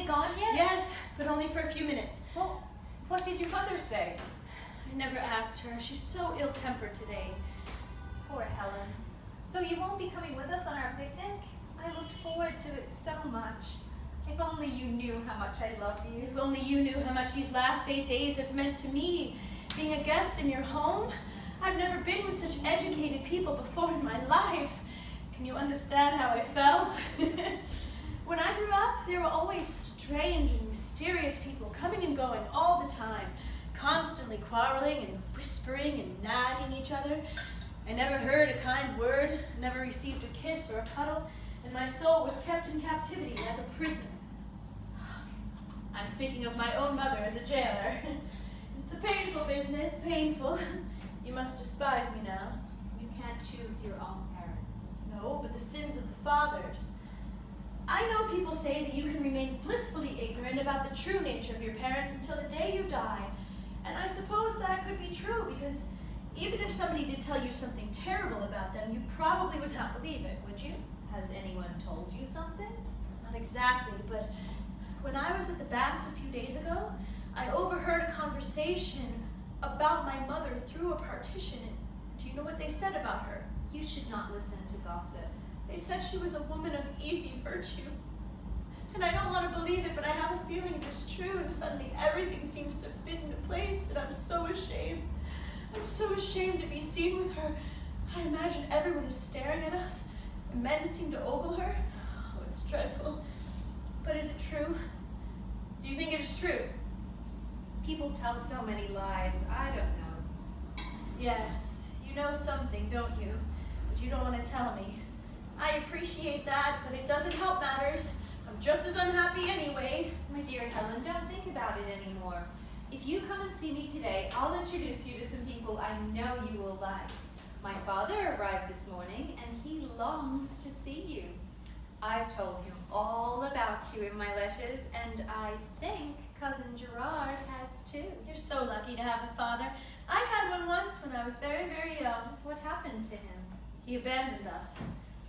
gone yet? Yes, but only for a few minutes. Well, what did your mother say? I never asked her. She's so ill-tempered today. Poor Helen. So you won't be coming with us on our picnic? I looked forward to it so much. If only you knew how much I love you. If only you knew how much these last 8 days have meant to me. Being a guest in your home, I've never been with such educated people before in my life. Can you understand how I felt? When I grew up, there were always strange and mysterious people coming and going all the time, constantly quarreling and whispering and nagging each other. I never heard a kind word, never received a kiss or a cuddle, and my soul was kept in captivity like a prisoner. I'm speaking of my own mother as a jailer. It's a painful business, painful. You must despise me now. You can't choose your own parents. No, but the sins of the fathers. I know people say that you can remain blissfully ignorant about the true nature of your parents until the day you die. And I suppose that could be true, because even if somebody did tell you something terrible about them, you probably would not believe it, would you? Has anyone told you something? Not exactly, but when I was at the baths a few days ago, I overheard a conversation about my mother through a partition. And do you know what they said about her? You should not listen to gossip. They said she was a woman of easy virtue. And I don't want to believe it, but I have a feeling it's true, and suddenly everything seems to fit into place, and I'm so ashamed. I'm so ashamed to be seen with her. I imagine everyone is staring at us, and men seem to ogle her. Oh, it's dreadful. But is it true? Do you think it is true? People tell so many lies. I don't know. Yes, you know something, don't you? But you don't want to tell me. I appreciate that, but it doesn't help matters. I'm just as unhappy anyway. My dear Helen, don't think about it anymore. If you come and see me today, I'll introduce you to some people I know you will like. My father arrived this morning, and he longs to see you. I've told him all about you in my letters, and I think Cousin Gerard has too. You're so lucky to have a father. I had one once when I was very, very young. What happened to him? He abandoned us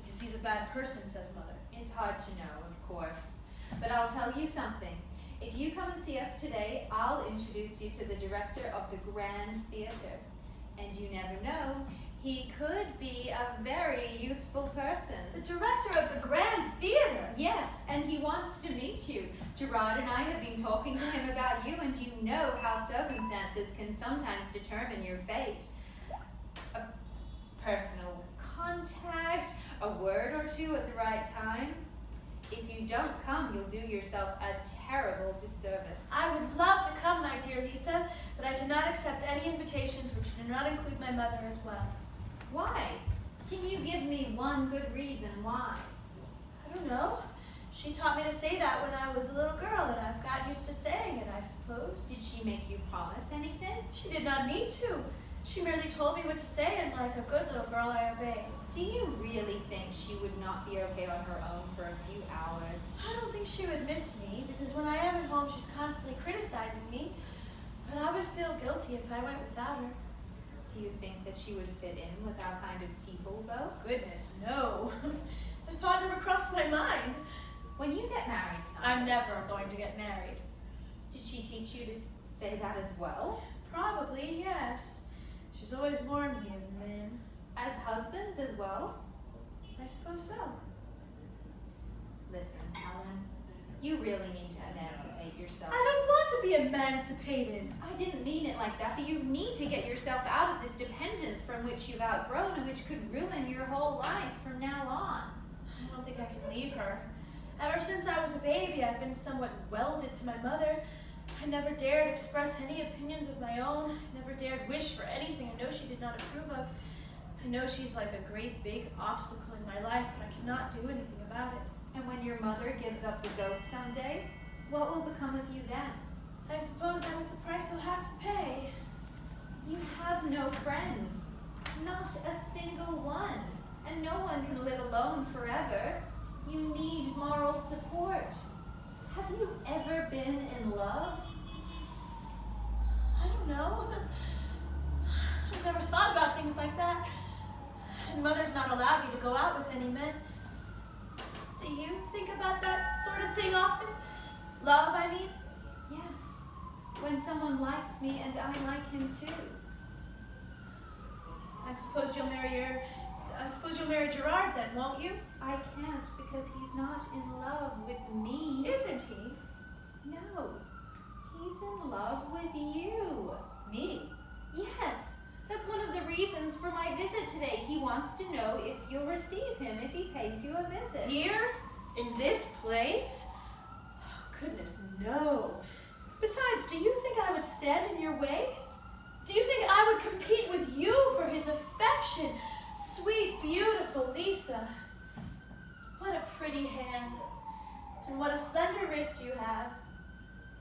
because he's a bad person, says Mother. It's hard to know, of course. But I'll tell you something. If you come and see us today, I'll introduce you to the director of the Grand Theatre. And you never know, he could be a very useful person. The director of the Grand Theatre? Yes, and he wants to meet you. Gerard and I have been talking to him about you, and you know how circumstances can sometimes determine your fate. A personal contact, a word or two at the right time. If you don't come, you'll do yourself a terrible disservice. I would love to come, my dear Lisa, but I cannot accept any invitations which do not include my mother as well. Why? Can you give me one good reason why? I don't know. She taught me to say that when I was a little girl, and I've got used to saying it, I suppose. Did she make you promise anything? She did not need to. She merely told me what to say, and like a good little girl, I obeyed. Do you really think she would not be okay on her own for a few hours? I don't think she would miss me, because when I am at home, she's constantly criticizing me. But I would feel guilty if I went without her. Do you think that she would fit in with our kind of people, though? Goodness, no. The thought never crossed my mind. When you get married someday... I'm never going to get married. Did she teach you to say that as well? Probably, yes. She's always warned me of men. As husbands as well? I suppose so. Listen, Helen, you really need to emancipate yourself. I don't want to be emancipated. I didn't mean it like that, but you need to get yourself out of this dependence from which you've outgrown and which could ruin your whole life from now on. I don't think I can leave her. Ever since I was a baby, I've been somewhat welded to my mother. I never dared express any opinions of my own. I never dared wish for anything I know she did not approve of. I know she's like a great big obstacle in my life, but I cannot do anything about it. And when your mother gives up the ghost someday, what will become of you then? I suppose that is the price I'll have to pay. You have no friends. Not a single one. And no one can live alone forever. You need moral support. Have you ever been in love? I don't know. I've never thought about things like that. And Mother's not allowed me to go out with any men. Do you think about that sort of thing often? Love, I mean? Yes, when someone likes me and I like him too. I suppose you'll marry Gerard then, won't you? I can't because he's not in love with me. Isn't he? No, he's in love with you. Me? Yes, that's one of the reasons for my visit today. He wants to know if you'll receive him if he pays you a visit. Here? In this place? Oh, goodness, no. Besides, do you think I would stand in your way? Do you think I would compete with you for his affection? Sweet, beautiful Lisa. What a pretty hand. And what a slender wrist you have.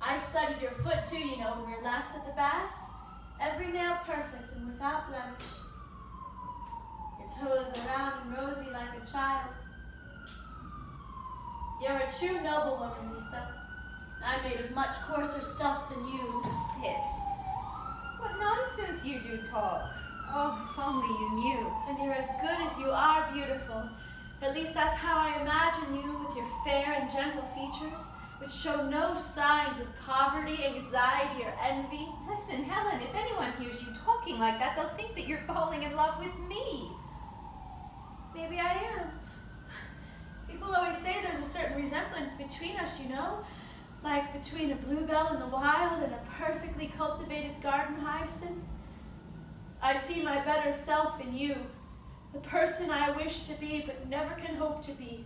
I studied your foot too, you know, when we were last at the baths. Every nail perfect and without blemish. Your toes are round and rosy like a child. You're a true noblewoman, Lisa. I'm made of much coarser stuff than you. Stop it. What nonsense you do talk. Oh, if only you knew. And you're as good as you are beautiful. At least that's how I imagine you, with your fair and gentle features, which show no signs of poverty, anxiety, or envy. Listen, Helen, if anyone hears you talking like that, they'll think that you're falling in love with me. Maybe I am. People always say there's a certain resemblance between us, you know? Like between a bluebell in the wild and a perfectly cultivated garden hyacinth. I see my better self in you, the person I wish to be but never can hope to be.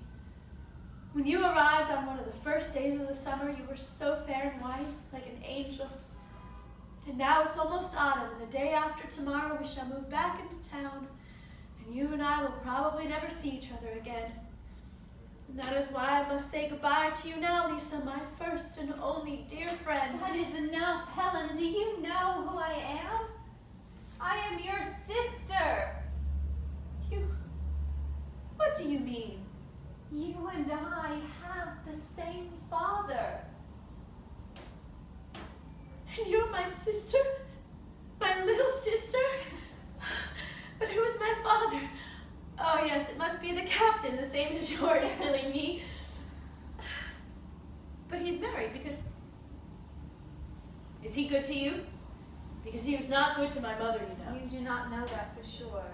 When you arrived on one of the first days of the summer, you were so fair and white, like an angel. And now it's almost autumn, and the day after tomorrow we shall move back into town, and you and I will probably never see each other again. And that is why I must say goodbye to you now, Lisa, my first and only dear friend. That is enough, Helen. Do you know who I am? I am your sister. What do you mean? You and I have the same father. And you're my sister? My little sister? But who is my father? Oh yes, it must be the captain, the same as yours, silly me. But he's married because... Is he good to you? Because he was not good to my mother, you know. You do not know that for sure.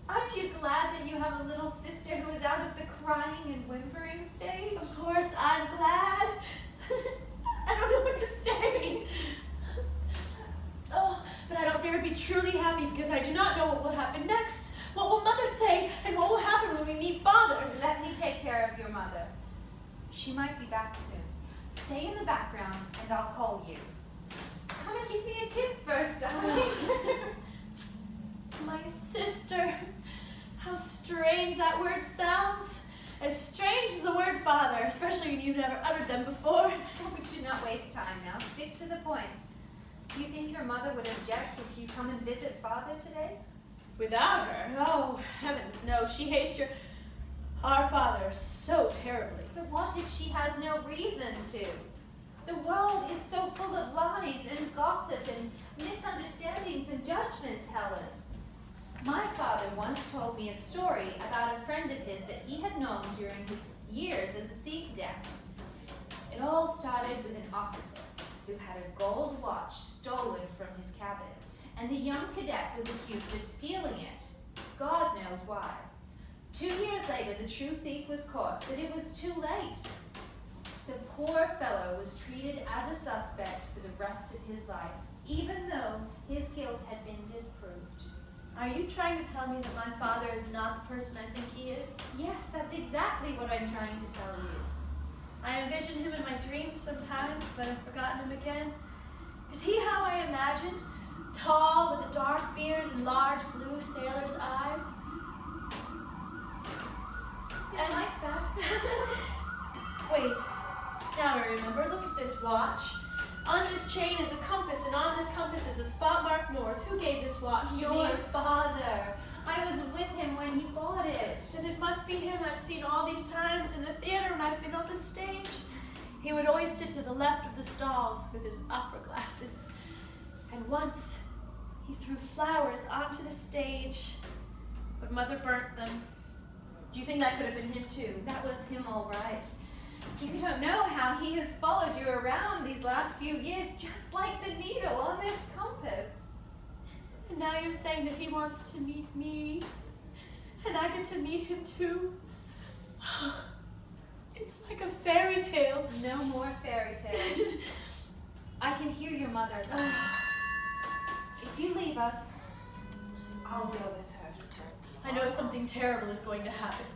Aren't you glad that you have a little sister who is out of the crying and whimpering stage? Of course, I'm glad. I don't know what to say. Oh, but I don't dare be truly happy because I do not know what will happen next. What will Mother say, and what will happen when we meet Father? Let me take care of your mother. She might be back soon. Stay in the background, and I'll call you. Come and give me a kiss first, darling. My sister. How strange that word sounds. As strange as the word father, especially when you've never uttered them before. We should not waste time now. Stick to the point. Do you think your mother would object if you come and visit Father today? Without her? Oh, heavens, no. She hates our father so terribly. But what if she has no reason to? The world is so full of lies and gossip and misunderstandings and judgments, Helen. My father once told me a story about a friend of his that he had known during his years as a sea cadet. It all started with an officer who had a gold watch stolen from his cabin, and the young cadet was accused of stealing it. God knows why. 2 years later, the true thief was caught, but it was too late. The poor fellow was treated as a suspect for the rest of his life, even though his guilt had been disproved. Are you trying to tell me that my father is not the person I think he is? Yes, that's exactly what I'm trying to tell you. I envision him in my dreams sometimes, but I've forgotten him again. Is he how I imagine? Tall, with a dark beard and large blue sailor's eyes? I like that. Wait, now I remember. Look at this watch. On this chain is a compass, and on this compass is a spot marked north. Who gave this watch to me? Your father. I was with him when he bought it. Then it must be him I've seen all these times in the theater when I've been on the stage. He would always sit to the left of the stalls with his opera glasses. And once he threw flowers onto the stage, but Mother burnt them. Do you think that could have been him too? That was him all right. You don't know how he has followed you around these last few years, just like the needle on this compass. And now you're saying that he wants to meet me, and I get to meet him too. It's like a fairy tale. No more fairy tales. I can hear your mother. If you leave us, I'll deal with her. I know something terrible is going to happen.